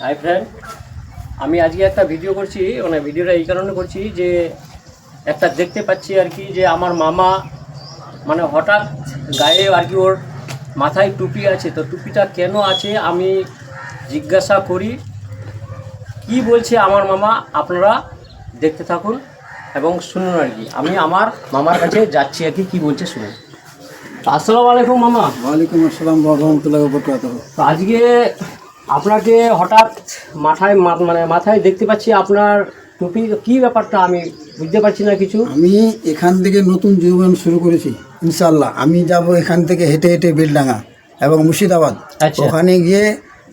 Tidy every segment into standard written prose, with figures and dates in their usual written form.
Hi friend, আমি আজকে একটা ভিডিও করছি। মানে ভিডিওটা এই কারণে করছি যে একটা দেখতে পাচ্ছি আর কি যে আমার মামা মানে হঠাৎ গায়ে আর কি ওর মাথায় টুপি আছে, তো টুপিটা কেন আছে আমি জিজ্ঞাসা করি কি বলছে আমার মামা। আপনারা দেখতে থাকুন এবং শুনুন আর কি। আমি আমার মামার কাছে যাচ্ছি আর কি বলছে শুনুন। আসসালামু আলাইকুম মামা। ওয়ালাইকুম আসসালাম রহমতুল্লাহি ওয়া বারাকাতুহু। তো আজকে আপনাকে হঠাৎ মাথায় দেখতে পাচ্ছি আপনার টুপি, কি ব্যাপারটা আমি বুঝতে পারছি না কিছু। আমি এখান থেকে নতুন জীবন শুরু করেছি ইনশাআল্লাহ। আমি যাব এখান থেকে হেঁটে হেঁটে বেলডাঙ্গা এবং মুর্শিদাবাদ। আচ্ছা। ওখানে গিয়ে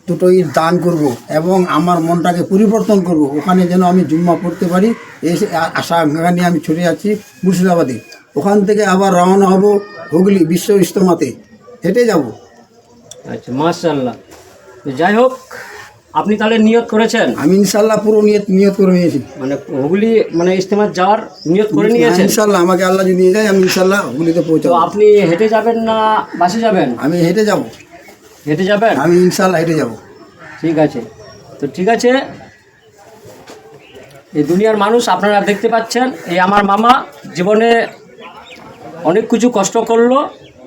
দুটো ঈদ দান করব এবং আমার মনটাকে পরিবর্তন করব। ওখানে যেন আমি জুম্মা পড়তে পারি, এই আশা আকাঙ্ক্ষা নিয়ে আমি ছুটে যাচ্ছি মুর্শিদাবাদে। ওখান থেকে আবার রওনা হব হুগলি বিশ্ব ইজতেমাতে, হেঁটে যাব। আচ্ছা, মাশাআল্লাহ। তো যাই হোক, আপনি তাহলে নিয়ত করেছেন? আমি ইনশাআল্লাহ পুরো নিয়ত করে নিয়েছি, মানে হুগলি মানে ইজতেমায় যাওয়ার নিয়ত করে নিয়েছেন? ইনশাআল্লাহ আমাকে আল্লাহ যদি নিয়ে যায় আমি ইনশাআল্লাহ হুগলিতে তো পৌঁছাবো। আপনি হেঁটে যাবেন না বাসে যাবেন? আমি হেঁটে যাব, হেঁটে যাবেন? আমি ইনশাআল্লাহ হেঁটে যাব। ঠিক আছে, তো ঠিক আছে। এই দুনিয়ার মানুষ আপনারা দেখতে পাচ্ছেন, এই আমার মামা জীবনে অনেক কিছু কষ্ট করলো,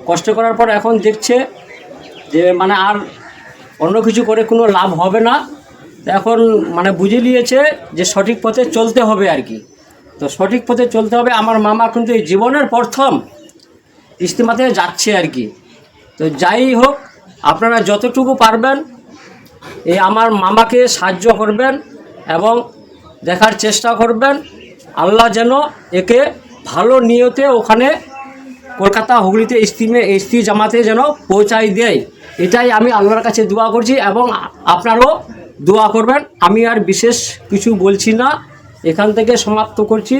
কষ্ট করার পর এখন দেখছে যে মানে আর অন্য কিছু করে কোনো লাভ হবে না। তো এখন মানে বুঝে নিয়েছে যে সঠিক পথে চলতে হবে আর কি। তো সঠিক পথে চলতে হবে। আমার মামা কিন্তু এই জীবনের প্রথম ইজতেমাতে যাচ্ছে আর কি। তো যাই হোক, আপনারা যতটুকু পারবেন এই আমার মামাকে সাহায্য করবেন এবং দেখার চেষ্টা করবেন আল্লাহ যেন একে ভালো নিয়তে ওখানে কলকাতা হুগলিতে ইস্তি জামাতে যেন পৌঁছাই দেয়। এটাই আমি আল্লাহর কাছে দোয়া করছি এবং আপনারাও দোয়া করবেন। আমি আর বিশেষ কিছু বলছি না, এখান থেকে সমাপ্ত করছি।